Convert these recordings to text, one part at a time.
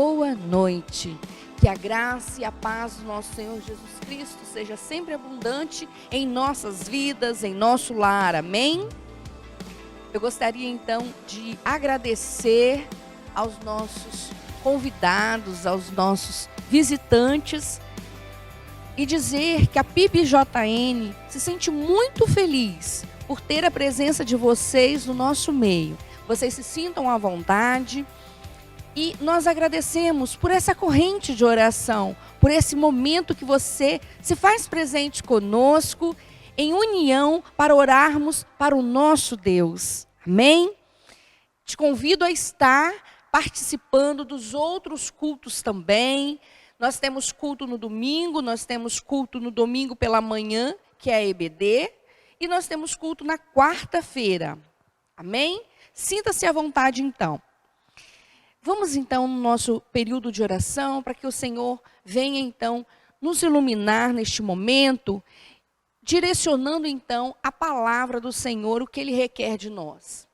boa noite. Que a graça e a paz do nosso Senhor Jesus Cristo seja sempre abundante em nossas vidas, em nosso lar. Amém? Eu gostaria então de agradecer aos nossos convidados, aos nossos visitantes e dizer que a PIBJN se sente muito feliz por ter a presença de vocês no nosso meio. Vocês se sintam à vontade e nós agradecemos por essa corrente de oração, por esse momento que você se faz presente conosco em união para orarmos para o nosso Deus. Amém? Te convido a estar participando dos outros cultos também. Nós temos culto no domingo, nós temos culto no domingo pela manhã, que é a EBD, e nós temos culto na quarta-feira. Amém? Sinta-se à vontade então. Vamos então no nosso período de oração, para que o Senhor venha então nos iluminar neste momento, direcionando então a palavra do Senhor, o que Ele requer de nós.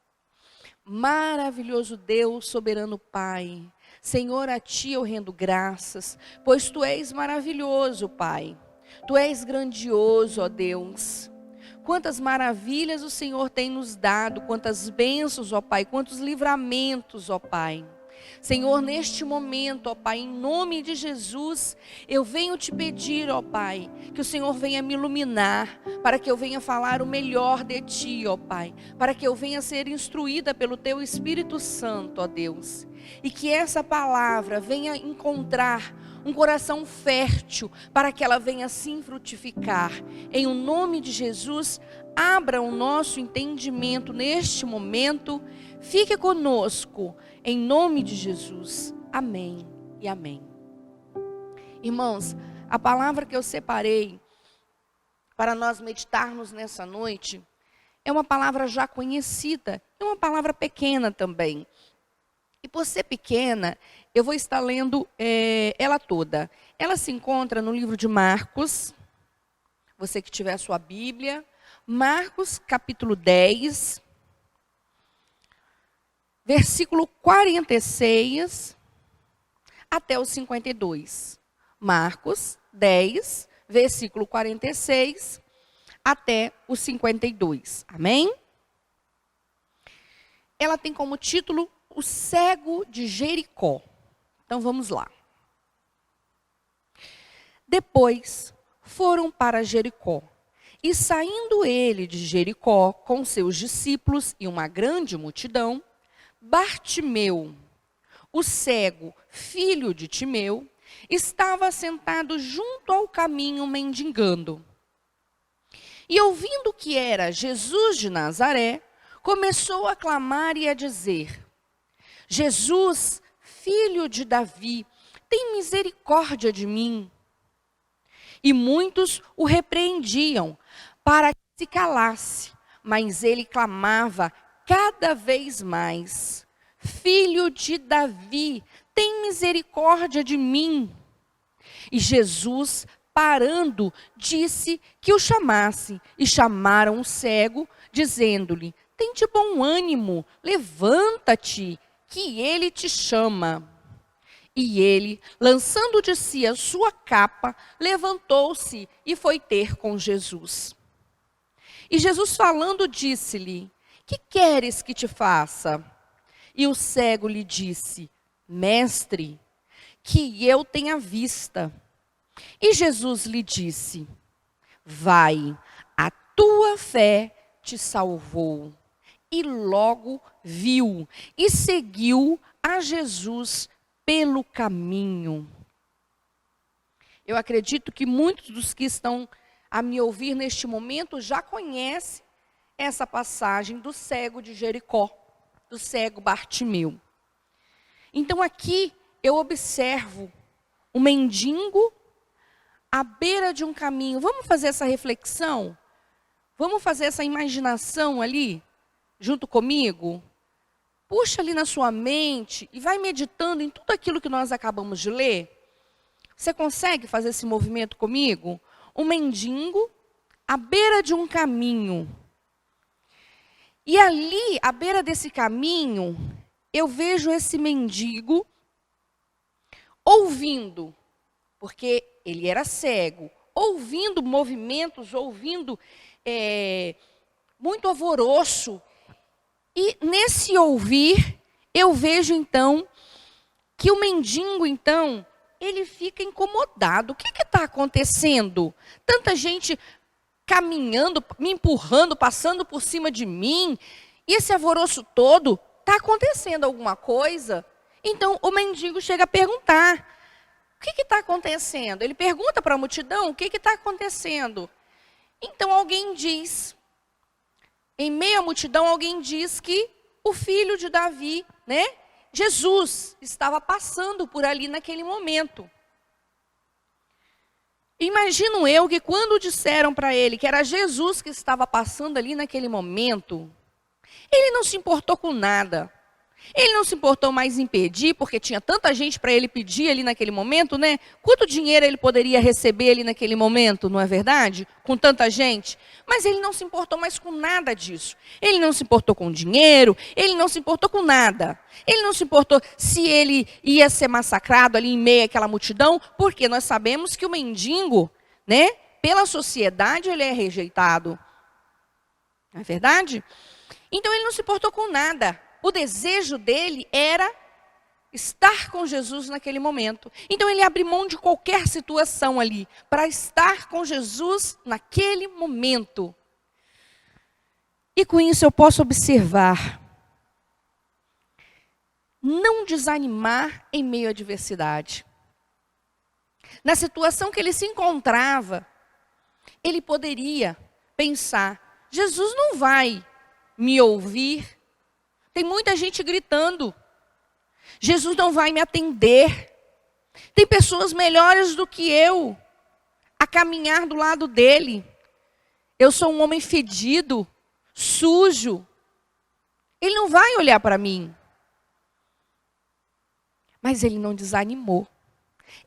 Maravilhoso Deus, soberano Pai, Senhor, a Ti eu rendo graças, pois Tu és maravilhoso, Pai. Tu és grandioso, ó Deus. Quantas maravilhas o Senhor tem nos dado, quantas bênçãos, ó Pai, quantos livramentos, ó Pai. Senhor, neste momento, ó Pai, em nome de Jesus, eu venho te pedir, ó Pai, que o Senhor venha me iluminar, para que eu venha falar o melhor de Ti, ó Pai, para que eu venha ser instruída pelo Teu Espírito Santo, ó Deus, e que essa palavra venha encontrar um coração fértil, para que ela venha sim frutificar. Em o nome de Jesus, abra o nosso entendimento neste momento, fique conosco, em nome de Jesus. Amém e amém. Irmãos, a palavra que eu separei para nós meditarmos nessa noite é uma palavra já conhecida, é uma palavra pequena também. E por ser pequena, eu vou estar lendo ela toda. Ela se encontra no livro de Marcos, você que tiver a sua Bíblia, Marcos capítulo 10, versículo 46 até o 52. Marcos 10, versículo 46 até o 52. Amém? Ela tem como título O Cego de Jericó. Então vamos lá. Depois foram para Jericó. E saindo ele de Jericó com seus discípulos e uma grande multidão, Bartimeu, o cego, filho de Timeu, estava sentado junto ao caminho mendigando. E ouvindo que era Jesus de Nazaré, começou a clamar e a dizer: Jesus, filho de Davi, tem misericórdia de mim. E muitos o repreendiam para que se calasse, mas ele clamava cada vez mais: Filho de Davi, tem misericórdia de mim. E Jesus, parando, disse que o chamasse, e chamaram o cego, dizendo-lhe: tem de bom ânimo, levanta-te, que ele te chama. E ele, lançando de si a sua capa, levantou-se e foi ter com Jesus. E Jesus falando disse-lhe: que queres que te faça? E o cego lhe disse: Mestre, que eu tenha vista. E Jesus lhe disse: vai, a tua fé te salvou. E logo viu e seguiu a Jesus pelo caminho. Eu acredito que muitos dos que estão a me ouvir neste momento já conhecem essa passagem do cego de Jericó, do cego Bartimeu. Então aqui eu observo um mendigo à beira de um caminho. Vamos fazer essa reflexão? Vamos fazer essa imaginação ali, junto comigo? Puxa ali na sua mente e vai meditando em tudo aquilo que nós acabamos de ler. Você consegue fazer esse movimento comigo? Um mendigo à beira de um caminho. E ali, à beira desse caminho, eu vejo esse mendigo ouvindo, porque ele era cego, ouvindo movimentos, ouvindo muito alvoroço. E nesse ouvir, eu vejo então que o mendigo, então, ele fica incomodado. O que está acontecendo? Tanta gente caminhando, me empurrando, passando por cima de mim, e esse alvoroço todo, está acontecendo alguma coisa? Então o mendigo chega a perguntar: o que está acontecendo? Ele pergunta para a multidão: o que está acontecendo? Então alguém diz, em meio à multidão, alguém diz que o filho de Davi, né, Jesus, estava passando por ali naquele momento. Imagino eu que quando disseram para ele que era Jesus que estava passando ali naquele momento, ele não se importou com nada. Ele não se importou mais em pedir, porque tinha tanta gente para ele pedir ali naquele momento, né? Quanto dinheiro ele poderia receber ali naquele momento, não é verdade? Com tanta gente. Mas ele não se importou mais com nada disso. Ele não se importou com dinheiro, ele não se importou com nada. Ele não se importou se ele ia ser massacrado ali em meio àquela multidão, porque nós sabemos que o mendigo, né? Pela sociedade ele é rejeitado. Não é verdade? Então ele não se importou com nada. O desejo dele era estar com Jesus naquele momento. Então ele abre mão de qualquer situação ali para estar com Jesus naquele momento. E com isso eu posso observar, não desanimar em meio à adversidade. Na situação que ele se encontrava, ele poderia pensar: Jesus não vai me ouvir. Tem muita gente gritando. Jesus não vai me atender. Tem pessoas melhores do que eu a caminhar do lado dele. Eu sou um homem fedido, sujo. Ele não vai olhar para mim. Mas ele não desanimou.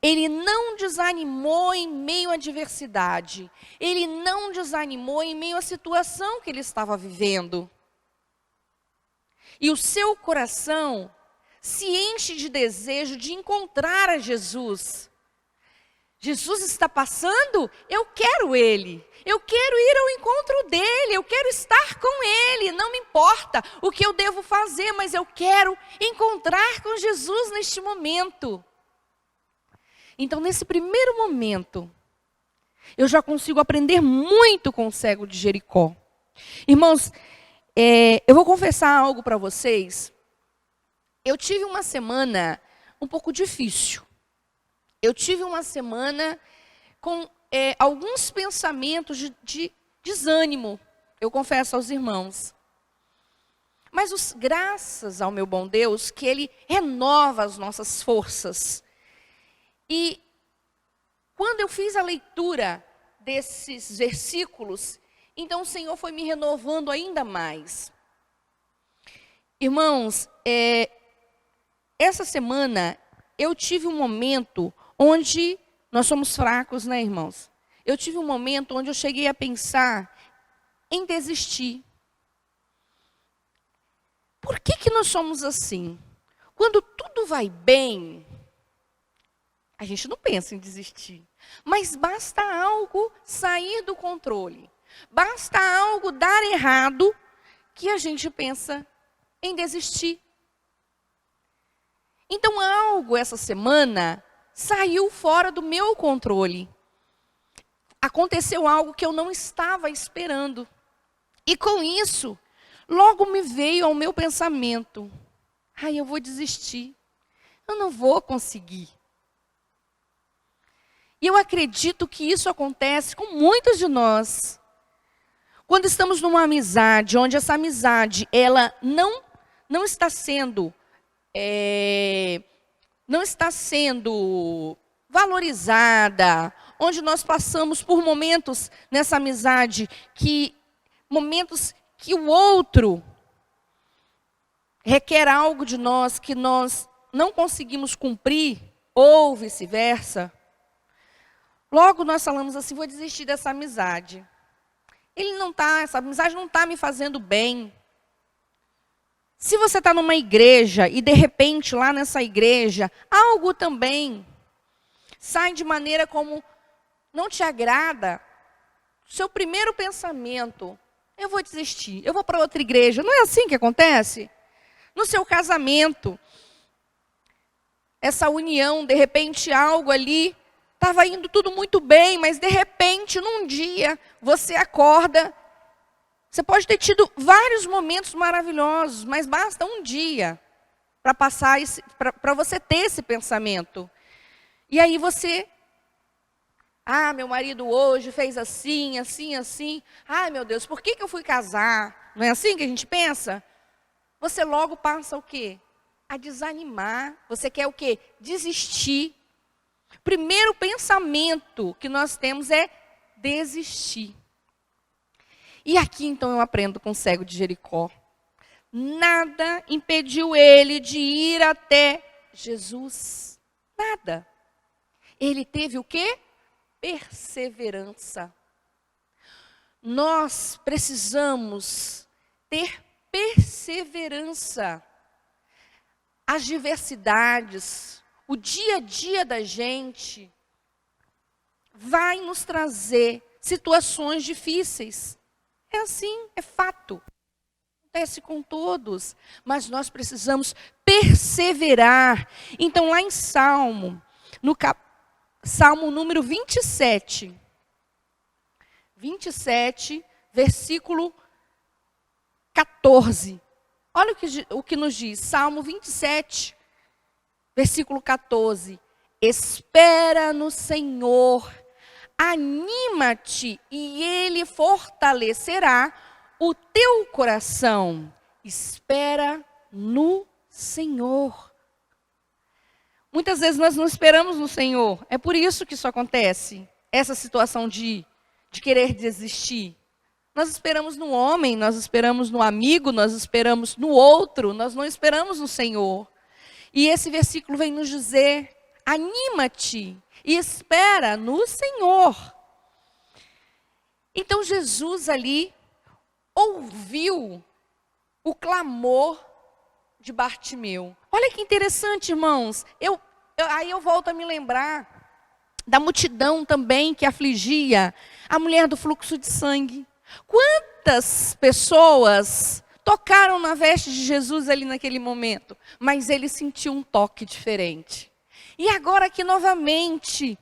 Ele não desanimou em meio à adversidade. Ele não desanimou em meio à situação que ele estava vivendo. E o seu coração se enche de desejo de encontrar a Jesus. Jesus está passando, eu quero Ele. Eu quero ir ao encontro dEle, eu quero estar com Ele. Não me importa o que eu devo fazer, mas eu quero encontrar com Jesus neste momento. Então, nesse primeiro momento, eu já consigo aprender muito com o cego de Jericó. Irmãos, eu vou confessar algo para vocês. Eu tive uma semana um pouco difícil. Eu tive uma semana com alguns pensamentos de desânimo. Eu confesso aos irmãos. Mas graças ao meu bom Deus, que Ele renova as nossas forças. E quando eu fiz a leitura desses versículos, então o Senhor foi me renovando ainda mais. Irmãos, essa semana eu tive um momento onde nós somos fracos, né, irmãos? Eu tive um momento onde eu cheguei a pensar em desistir. Por que nós somos assim? Quando tudo vai bem, a gente não pensa em desistir. Mas basta algo sair do controle. Basta algo dar errado que a gente pensa em desistir. Então algo essa semana saiu fora do meu controle. Aconteceu algo que eu não estava esperando. E com isso, logo me veio ao meu pensamento: eu vou desistir. Eu não vou conseguir. E eu acredito que isso acontece com muitos de nós. Quando estamos numa amizade, onde essa amizade ela não está sendo valorizada, onde nós passamos por momentos nessa amizade momentos que o outro requer algo de nós que nós não conseguimos cumprir, ou vice-versa. Logo nós falamos assim: vou desistir dessa amizade. Essa amizade não está me fazendo bem. Se você está numa igreja e de repente lá nessa igreja, algo também saem de maneira como não te agrada, seu primeiro pensamento, eu vou desistir, eu vou para outra igreja. Não é assim que acontece? No seu casamento, essa união, de repente algo ali, estava indo tudo muito bem, mas de repente, num dia, você acorda. Você pode ter tido vários momentos maravilhosos, mas basta um dia para passar para você ter esse pensamento. E aí você, meu marido hoje fez assim, assim, assim. Ai, meu Deus, por que eu fui casar? Não é assim que a gente pensa? Você logo passa o quê? A desanimar. Você quer o quê? Desistir. Primeiro pensamento que nós temos é desistir. E aqui então eu aprendo com o cego de Jericó. Nada impediu ele de ir até Jesus. Nada. Ele teve o quê? Perseverança. Nós precisamos ter perseverança. As diversidades, o dia a dia da gente vai nos trazer situações difíceis. É assim, é fato. Acontece com todos, mas nós precisamos perseverar. Então lá em Salmo, Salmo número 27, versículo 14. Olha o que nos diz, Salmo 27, versículo 14. Espera no Senhor, anima-te e Ele fortalecerá o teu coração. Espera no Senhor. Muitas vezes nós não esperamos no Senhor. É por isso que isso acontece. Essa situação de querer desistir. Nós esperamos no homem, nós esperamos no amigo, nós esperamos no outro, nós não esperamos no Senhor. E esse versículo vem nos dizer, anima-te e espera no Senhor. Então Jesus ali ouviu o clamor de Bartimeu. Olha que interessante, irmãos. Aí eu volto a me lembrar da multidão também que afligia a mulher do fluxo de sangue. Quantas pessoas tocaram na veste de Jesus ali naquele momento, mas ele sentiu um toque diferente. E agora aqui novamente,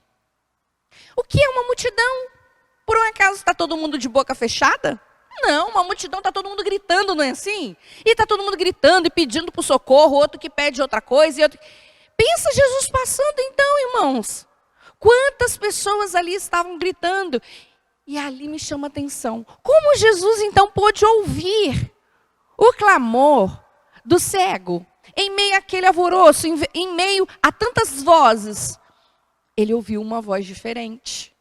o que é uma multidão? Por um acaso está todo mundo de boca fechada? Não, uma multidão está todo mundo gritando, não é assim? E está todo mundo gritando e pedindo por socorro, outro que pede outra coisa. Pensa Jesus passando então, irmãos. Quantas pessoas ali estavam gritando. E ali me chama a atenção. Como Jesus então pôde ouvir o clamor do cego? Em meio àquele alvoroço, em meio a tantas vozes. Ele ouviu uma voz diferente.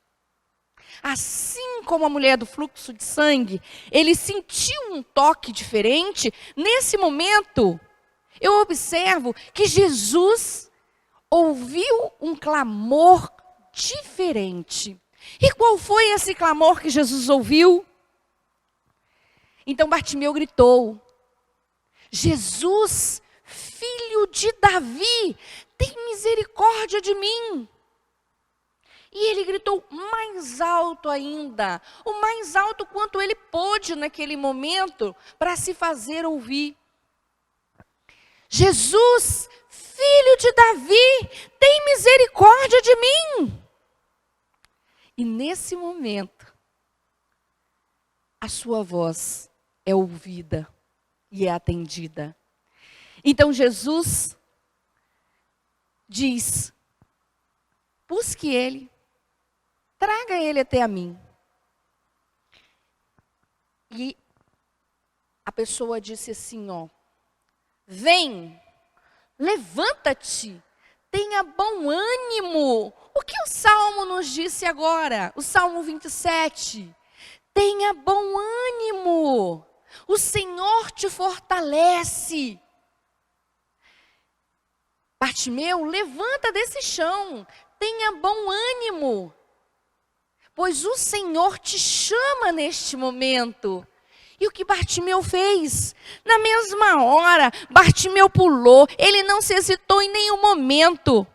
Assim como a mulher do fluxo de sangue, ele sentiu um toque diferente. Nesse momento, eu observo que Jesus ouviu um clamor diferente. E qual foi esse clamor que Jesus ouviu? Então Bartimeu gritou, Jesus, filho de Davi, tem misericórdia de mim. E ele gritou mais alto ainda, o mais alto quanto ele pôde naquele momento, para se fazer ouvir. Jesus, filho de Davi, tem misericórdia de mim. E nesse momento, a sua voz é ouvida e é atendida. Então Jesus diz, busque ele. Traga ele até a mim. E a pessoa disse assim, vem, levanta-te, tenha bom ânimo. O que o Salmo nos disse agora? O Salmo 27. Tenha bom ânimo, o Senhor te fortalece. Bartimeu, levanta desse chão, tenha bom ânimo. Pois o Senhor te chama neste momento. E o que Bartimeu fez? Na mesma hora, Bartimeu pulou. Ele não se hesitou em nenhum momento.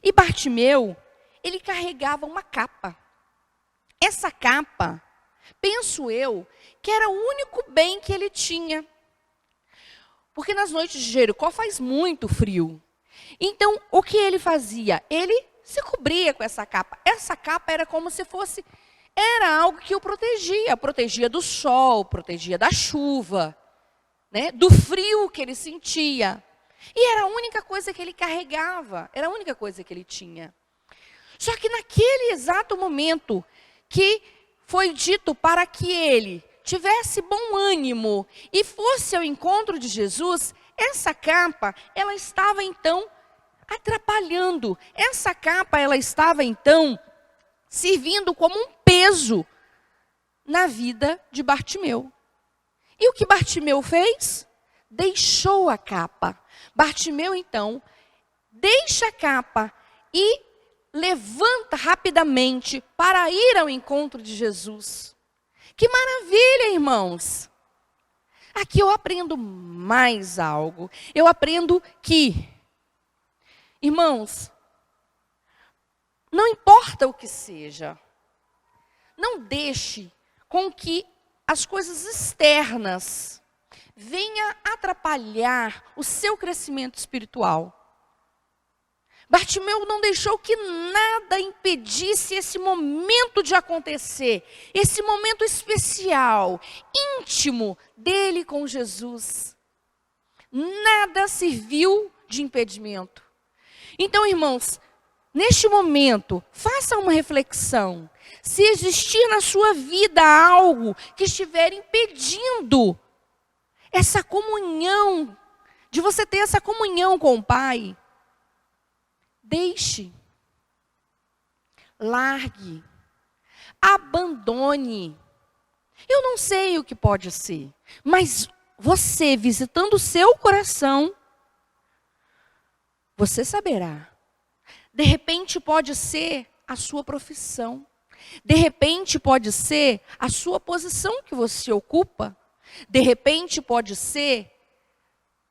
E Bartimeu, ele carregava uma capa. Essa capa, penso eu, que era o único bem que ele tinha. Porque nas noites de Jericó faz muito frio. Então, o que ele fazia? Ele se cobria com essa capa. Essa capa era como se fosse, era algo que o protegia. Protegia do sol, protegia da chuva, né? Do frio que ele sentia. E era a única coisa que ele carregava, era a única coisa que ele tinha. Só que naquele exato momento que foi dito para que ele tivesse bom ânimo e fosse ao encontro de Jesus, essa capa, ela estava então atrapalhando. Essa capa, ela estava então servindo como um peso na vida de Bartimeu. E o que Bartimeu fez? Deixou a capa. Bartimeu, então, deixa a capa e levanta rapidamente para ir ao encontro de Jesus. Que maravilha, irmãos! Aqui eu aprendo mais algo. Eu aprendo que, irmãos, não importa o que seja, não deixe com que as coisas externas venha atrapalhar o seu crescimento espiritual. Bartimeu não deixou que nada impedisse esse momento de acontecer, esse momento especial, íntimo dele com Jesus. Nada serviu de impedimento. Então, irmãos, neste momento, faça uma reflexão. Se existir na sua vida algo que estiver impedindo essa comunhão, de você ter essa comunhão com o Pai, deixe, largue, abandone. Eu não sei o que pode ser, mas você visitando o seu coração, você saberá. De repente pode ser a sua profissão. De repente pode ser a sua posição que você ocupa. De repente pode ser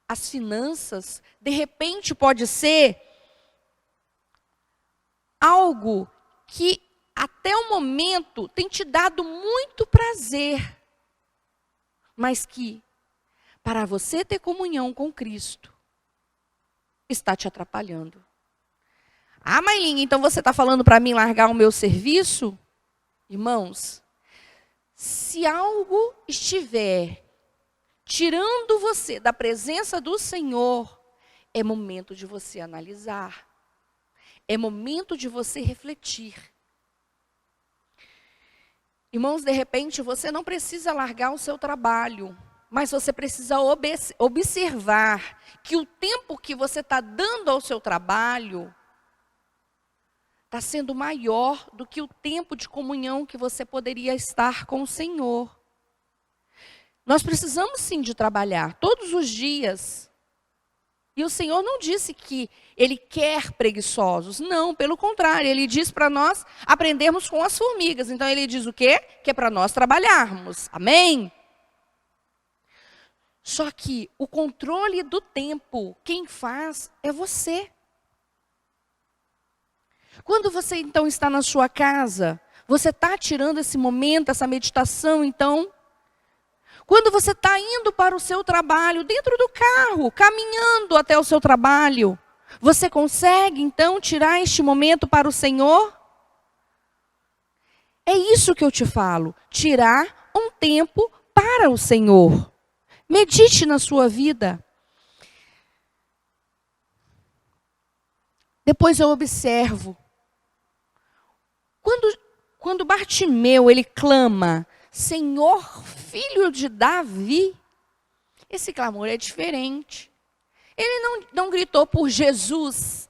as finanças. De repente pode ser algo que até o momento tem te dado muito prazer, mas que para você ter comunhão com Cristo está te atrapalhando. Ah, Mailinha, então você está falando para mim largar o meu serviço? Irmãos, se algo estiver tirando você da presença do Senhor, é momento de você analisar. É momento de você refletir. Irmãos, de repente você não precisa largar o seu trabalho, mas você precisa observar que o tempo que você está dando ao seu trabalho está sendo maior do que o tempo de comunhão que você poderia estar com o Senhor. Nós precisamos sim de trabalhar todos os dias. E o Senhor não disse que Ele quer preguiçosos. Não, pelo contrário, Ele diz para nós aprendermos com as formigas. Então Ele diz o quê? Que é para nós trabalharmos. Amém? Só que o controle do tempo, quem faz é você. Quando você então está na sua casa, você está tirando esse momento, essa meditação, então. Quando você está indo para o seu trabalho, dentro do carro, caminhando até o seu trabalho, você consegue então tirar este momento para o Senhor? É isso que eu te falo, tirar um tempo para o Senhor. Medite na sua vida. Depois eu observo. Quando Bartimeu, ele clama, Senhor, filho de Davi, esse clamor é diferente. Ele não gritou por Jesus.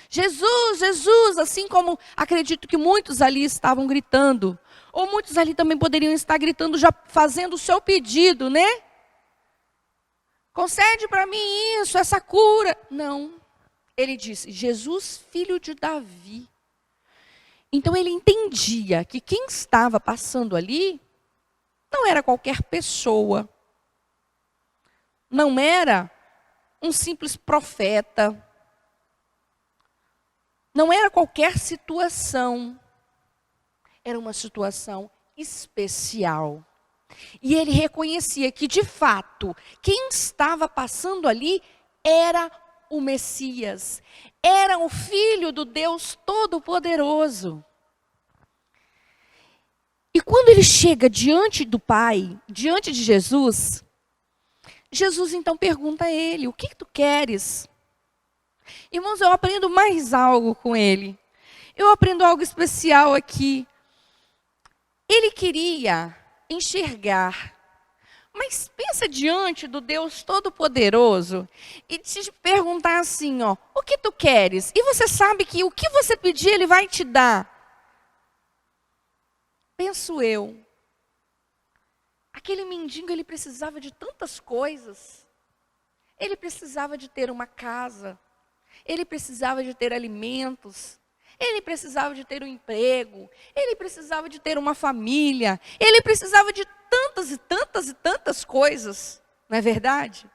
Jesus, Jesus, assim como acredito que muitos ali estavam gritando. Ou muitos ali também poderiam estar gritando, já fazendo o seu pedido, né? Concede para mim isso, essa cura. Não. Ele disse, Jesus, filho de Davi. Então ele entendia que quem estava passando ali não era qualquer pessoa. Não era um simples profeta. não era qualquer situação, era uma situação especial. E ele reconhecia que, de fato, quem estava passando ali era o Messias, era o Filho do Deus Todo-Poderoso. E quando ele chega diante do Pai, diante de Jesus, Jesus então pergunta a ele: o que tu queres? Irmãos, eu aprendo mais algo com ele. Eu aprendo algo especial aqui. Ele queria enxergar. Mas pensa diante do Deus Todo-Poderoso e te perguntar assim, ó, o que tu queres? E você sabe que o que você pedir, Ele vai te dar. Penso eu, aquele mendigo, ele precisava de tantas coisas. Ele precisava de ter uma casa, ele precisava de ter alimentos, ele precisava de ter um emprego, ele precisava de ter uma família, ele precisava de tantas e tantas e tantas coisas, não é verdade?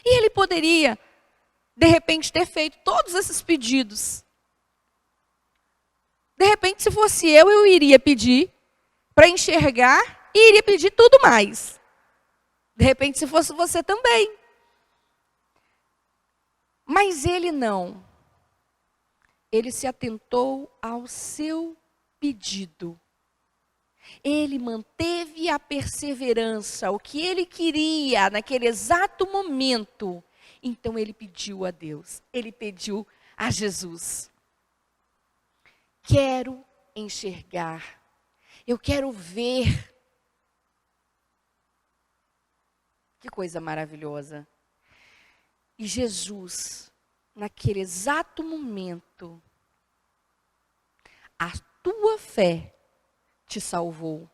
E ele poderia, de repente, ter feito todos esses pedidos. De repente, se fosse eu iria pedir para enxergar e iria pedir tudo mais. De repente, se fosse você também. Mas ele não. Ele se atentou ao seu pedido. Ele manteve a perseverança, o que ele queria naquele exato momento. Então ele pediu a Deus, ele pediu a Jesus. Quero enxergar, eu quero ver. Que coisa maravilhosa. E Jesus, naquele exato momento, a tua fé te salvou.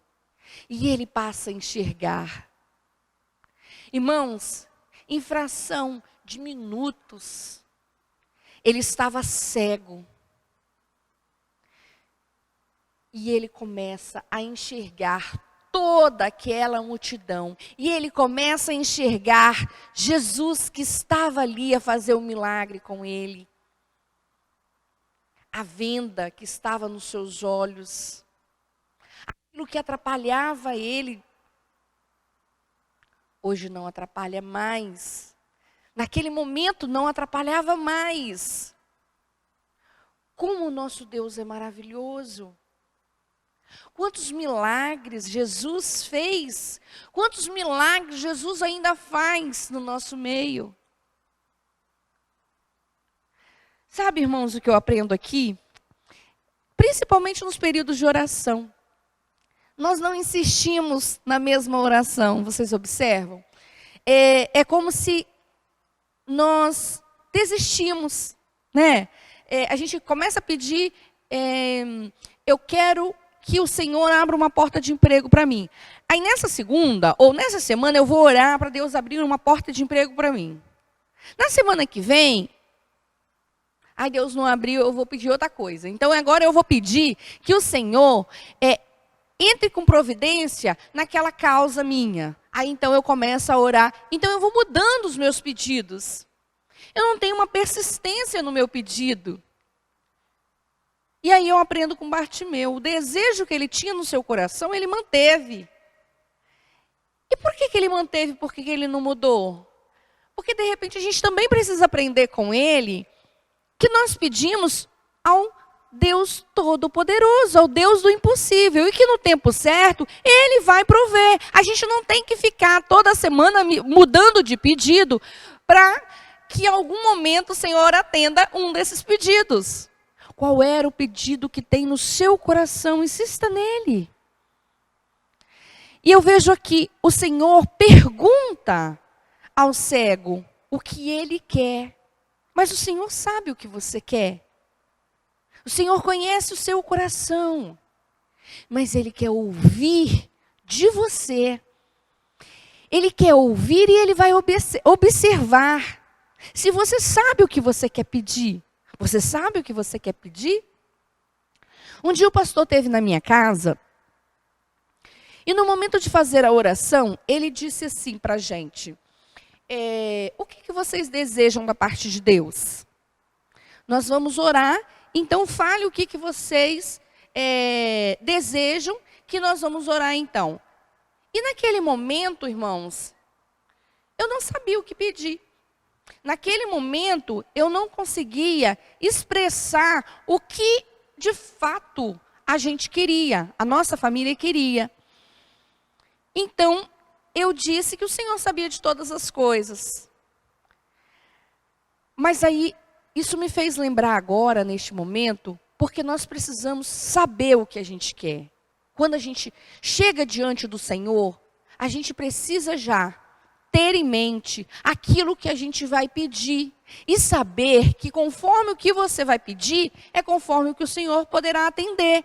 E ele passa a enxergar. Irmãos, em fração de minutos, ele estava cego. E ele começa a enxergar toda aquela multidão. E ele começa a enxergar Jesus que estava ali a fazer o milagre com ele. A venda que estava nos seus olhos. Aquilo que atrapalhava ele, hoje não atrapalha mais. Naquele momento não atrapalhava mais. Como o nosso Deus é maravilhoso. Quantos milagres Jesus fez, quantos milagres Jesus ainda faz no nosso meio. Sabe, irmãos, o que eu aprendo aqui? Principalmente nos períodos de oração. Nós não insistimos na mesma oração, vocês observam? É como se nós desistimos, né? A gente começa a pedir, eu quero que o Senhor abra uma porta de emprego para mim. Aí nessa segunda, ou nessa semana, eu vou orar para Deus abrir uma porta de emprego para mim. Na semana que vem, Deus não abriu, eu vou pedir outra coisa. Então agora eu vou pedir que o Senhor entre com providência naquela causa minha. Aí então eu começo a orar. Então eu vou mudando os meus pedidos. Eu não tenho uma persistência no meu pedido. E aí eu aprendo com Bartimeu. O desejo que ele tinha no seu coração, ele manteve. E por que ele manteve? Por que ele não mudou? Porque de repente a gente também precisa aprender com ele que nós pedimos ao Deus Todo-Poderoso, ao Deus do impossível. E que no tempo certo, Ele vai prover. A gente não tem que ficar toda semana mudando de pedido para que em algum momento o Senhor atenda um desses pedidos. Qual era o pedido que tem no seu coração? Insista nele. E eu vejo aqui, o Senhor pergunta ao cego o que ele quer. Mas o Senhor sabe o que você quer. O Senhor conhece o seu coração. Mas Ele quer ouvir de você. Ele quer ouvir e Ele vai observar. Se você sabe o que você quer pedir. Você sabe o que você quer pedir? Um dia o pastor esteve na minha casa. E no momento de fazer a oração, ele disse assim para a gente. O que vocês desejam da parte de Deus? Nós vamos orar, então fale o que vocês desejam, que nós vamos orar então. E naquele momento, irmãos, eu não sabia o que pedir. Naquele momento, eu não conseguia expressar o que de fato a gente queria, a nossa família queria. Então, eu disse que o Senhor sabia de todas as coisas. Mas aí, isso me fez lembrar agora, neste momento, porque nós precisamos saber o que a gente quer. Quando a gente chega diante do Senhor, a gente precisa já ter em mente aquilo que a gente vai pedir. E saber que conforme o que você vai pedir, é conforme o que o Senhor poderá atender.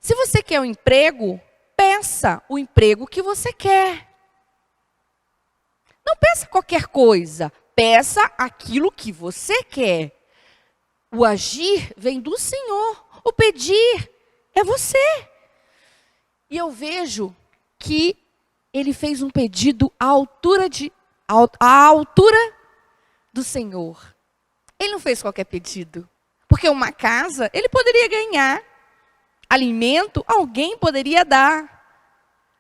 Se você quer um emprego, peça o emprego que você quer. Não peça qualquer coisa, peça aquilo que você quer. O agir vem do Senhor, o pedir é você. E eu vejo que ele fez um pedido à altura do Senhor. Ele não fez qualquer pedido. Porque uma casa, ele poderia ganhar. Alimento, alguém poderia dar.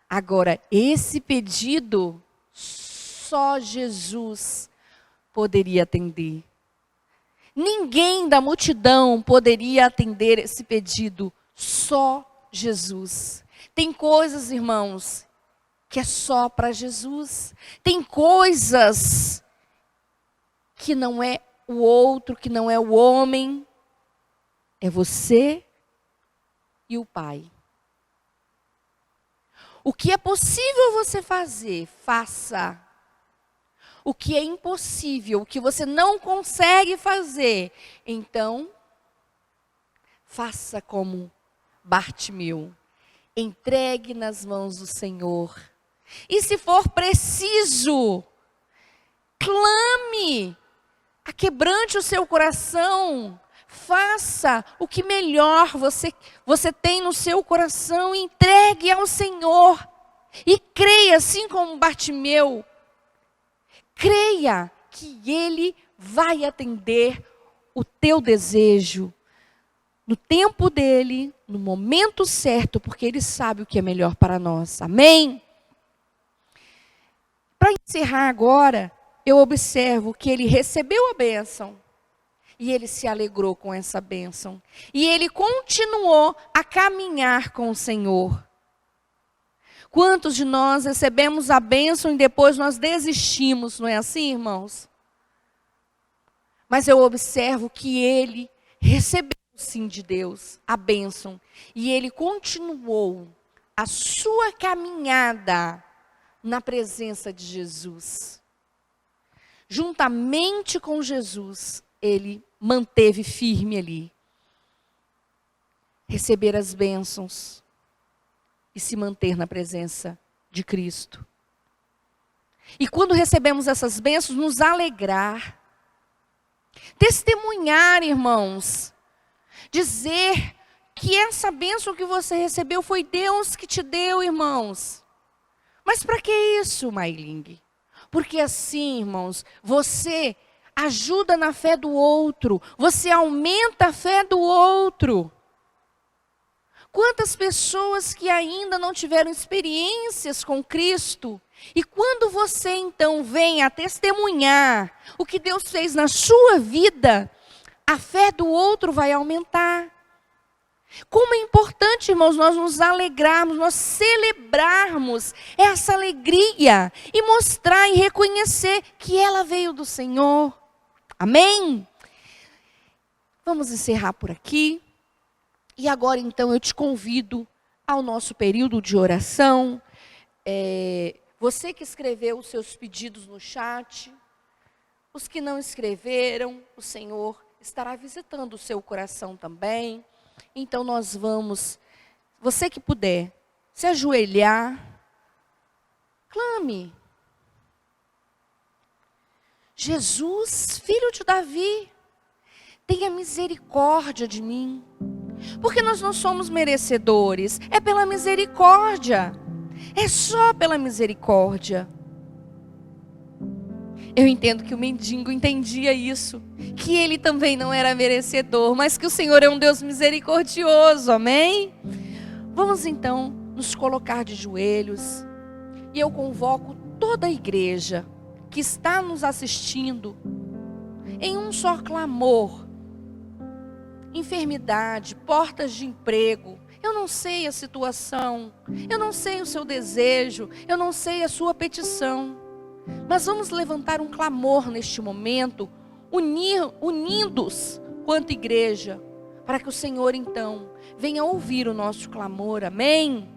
Agora, esse pedido, só Jesus poderia atender. Ninguém da multidão poderia atender esse pedido, só Jesus. Tem coisas, irmãos, que é só para Jesus. Tem coisas que não é o outro, que não é o homem. É você e o Pai. O que é possível você fazer, faça. O que é impossível, o que você não consegue fazer, então, faça como Bartimeu. Entregue nas mãos do Senhor. E se for preciso, clame, aquebrante o seu coração, faça o que melhor você tem no seu coração, entregue ao Senhor. E creia, assim como Bartimeu, creia que Ele vai atender o teu desejo, no tempo dEle, no momento certo, porque Ele sabe o que é melhor para nós. Amém? Para encerrar agora, eu observo que ele recebeu a bênção. E ele se alegrou com essa bênção. E ele continuou a caminhar com o Senhor. Quantos de nós recebemos a bênção e depois nós desistimos, não é assim, irmãos? Mas eu observo que ele recebeu sim de Deus a bênção. E ele continuou a sua caminhada na presença de Jesus. Juntamente com Jesus, ele manteve firme ali. Receber as bênçãos e se manter na presença de Cristo. E quando recebemos essas bênçãos, nos alegrar. Testemunhar, irmãos. Dizer que essa bênção que você recebeu foi Deus que te deu, irmãos. Mas para que isso, Mailing? Porque assim, irmãos, você ajuda na fé do outro, você aumenta a fé do outro. Quantas pessoas que ainda não tiveram experiências com Cristo, e quando você então vem a testemunhar o que Deus fez na sua vida, a fé do outro vai aumentar. Como é importante, irmãos, nós nos alegrarmos, nós celebrarmos essa alegria e mostrar e reconhecer que ela veio do Senhor. Amém? Vamos encerrar por aqui. E agora, então, eu te convido ao nosso período de oração. Você que escreveu os seus pedidos no chat, os que não escreveram, o Senhor estará visitando o seu coração também. Então nós vamos, você que puder, se ajoelhar, clame. Jesus, filho de Davi, tenha misericórdia de mim. Porque nós não somos merecedores, é pela misericórdia. É só pela misericórdia. Eu entendo que o mendigo entendia isso, que ele também não era merecedor, mas que o Senhor é um Deus misericordioso, amém? Vamos então nos colocar de joelhos e eu convoco toda a igreja que está nos assistindo em um só clamor. Enfermidade, portas de emprego, eu não sei a situação, eu não sei o seu desejo, eu não sei a sua petição, mas vamos levantar um clamor neste momento, unidos quanto igreja, para que o Senhor então venha ouvir o nosso clamor, amém?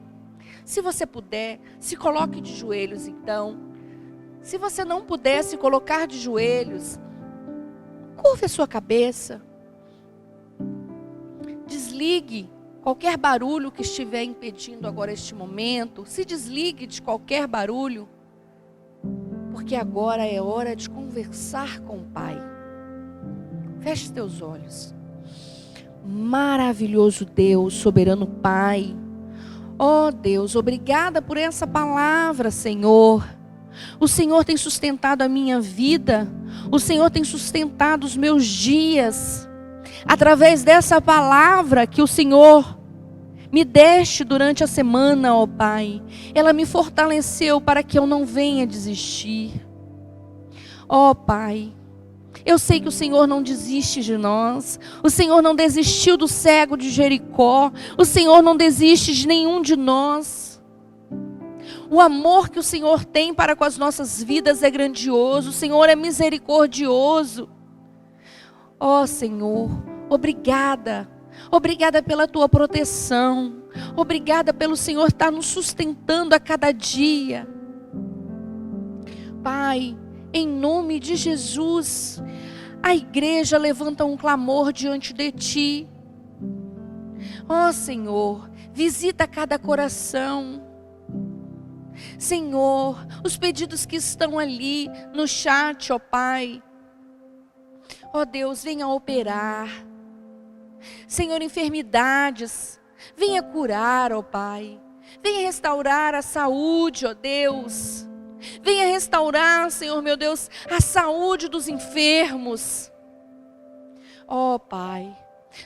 Se você puder, se coloque de joelhos então. Se você não puder se colocar de joelhos, curve a sua cabeça. Desligue qualquer barulho que estiver impedindo agora este momento. Se desligue de qualquer barulho, porque agora é hora de conversar com o Pai. Feche teus olhos. Maravilhoso Deus, soberano Pai. Ó Deus, obrigada por essa palavra, Senhor. O Senhor tem sustentado a minha vida. O Senhor tem sustentado os meus dias. Através dessa palavra que o Senhor me deste durante a semana, ó Pai. Ela me fortaleceu para que eu não venha desistir. Ó Pai, eu sei que o Senhor não desiste de nós. O Senhor não desistiu do cego de Jericó. O Senhor não desiste de nenhum de nós. O amor que o Senhor tem para com as nossas vidas é grandioso. O Senhor é misericordioso. Ó Senhor, obrigada. Obrigada pela tua proteção. Obrigada pelo Senhor estar nos sustentando a cada dia. Pai, em nome de Jesus, a igreja levanta um clamor diante de Ti. Ó Senhor, visita cada coração. Senhor, os pedidos que estão ali no chat, ó Pai. Ó Deus, venha operar. Senhor, enfermidades, venha curar, ó Pai. Venha restaurar a saúde, ó Deus. Venha restaurar, Senhor meu Deus, a saúde dos enfermos. Ó Pai,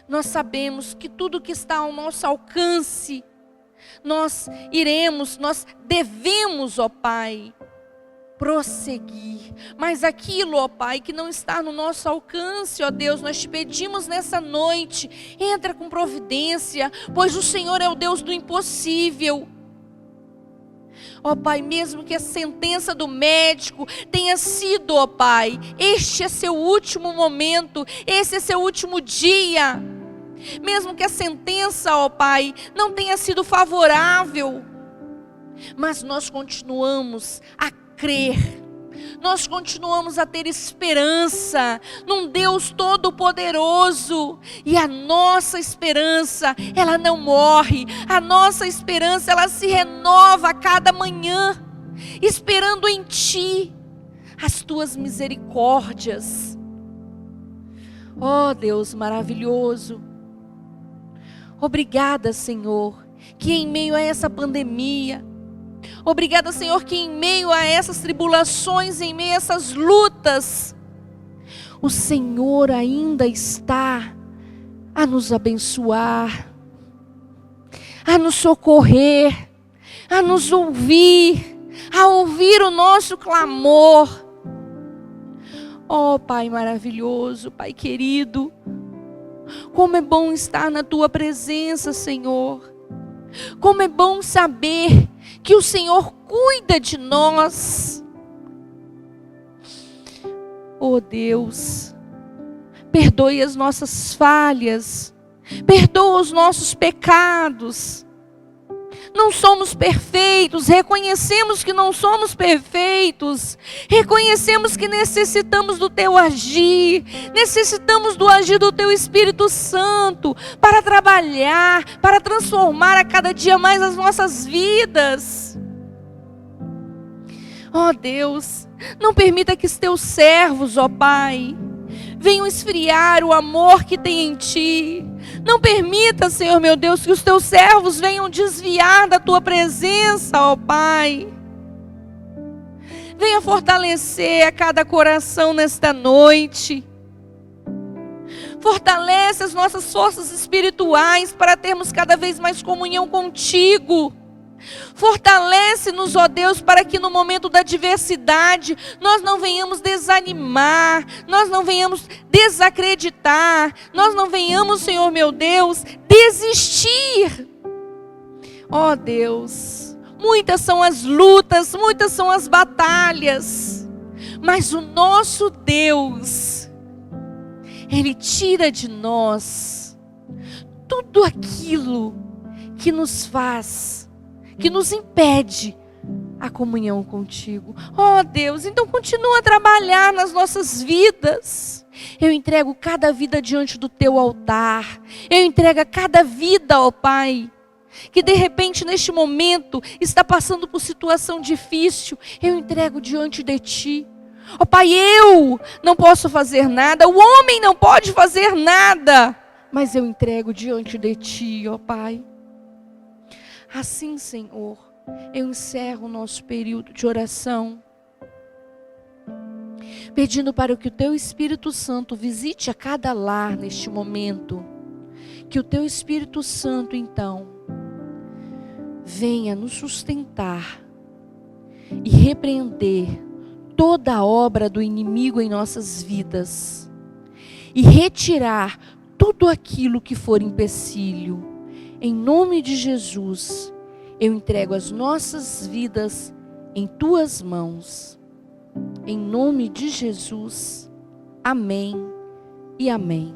nós sabemos que tudo que está ao nosso alcance, nós devemos, ó Pai, prosseguir. Mas aquilo, ó Pai, que não está no nosso alcance, ó Deus, nós te pedimos nessa noite, entra com providência, pois o Senhor é o Deus do impossível. Ó Pai, mesmo que a sentença do médico tenha sido, ó Pai, este é seu último momento, esse é seu último dia. Mesmo que a sentença, ó Pai, não tenha sido favorável, mas nós continuamos a crer. Nós continuamos a ter esperança num Deus todo-poderoso. E a nossa esperança, ela não morre. A nossa esperança, ela se renova a cada manhã. Esperando em Ti as Tuas misericórdias. Ó Deus maravilhoso. Obrigada, Senhor, que em meio a essa pandemia, obrigada, Senhor, que em meio a essas tribulações, em meio a essas lutas, o Senhor ainda está a nos abençoar, a nos socorrer, a nos ouvir, a ouvir o nosso clamor. Ó Pai maravilhoso, Pai querido, como é bom estar na Tua presença, Senhor. Como é bom saber que o Senhor cuida de nós. Oh Deus, perdoe as nossas falhas, perdoa os nossos pecados. Não somos perfeitos, reconhecemos que não somos perfeitos, reconhecemos que necessitamos do Teu agir, necessitamos do agir do Teu Espírito Santo para trabalhar, para transformar a cada dia mais as nossas vidas. Ó Deus, não permita que os Teus servos, ó Pai, venham esfriar o amor que tem em Ti. Não permita, Senhor meu Deus, que os Teus servos venham desviar da Tua presença, ó Pai. Venha fortalecer a cada coração nesta noite. Fortalece as nossas forças espirituais para termos cada vez mais comunhão contigo. Fortalece-nos, ó Deus, para que no momento da adversidade nós não venhamos desanimar, nós não venhamos desacreditar, nós não venhamos, Senhor meu Deus, desistir. Ó Deus, muitas são as lutas, muitas são as batalhas, mas o nosso Deus, Ele tira de nós tudo aquilo que nos faz, que nos impede a comunhão contigo. Oh Deus, então continua a trabalhar nas nossas vidas. Eu entrego cada vida diante do teu altar. Eu entrego cada vida, ó Pai, que de repente neste momento está passando por situação difícil. Eu entrego diante de ti. Ó Pai, eu não posso fazer nada, o homem não pode fazer nada, mas eu entrego diante de ti, ó Pai. Assim, Senhor, eu encerro o nosso período de oração, pedindo para que o Teu Espírito Santo visite a cada lar neste momento. Que o Teu Espírito Santo, então, venha nos sustentar e repreender toda a obra do inimigo em nossas vidas e retirar tudo aquilo que for empecilho. Em nome de Jesus, eu entrego as nossas vidas em Tuas mãos. Em nome de Jesus, amém e amém.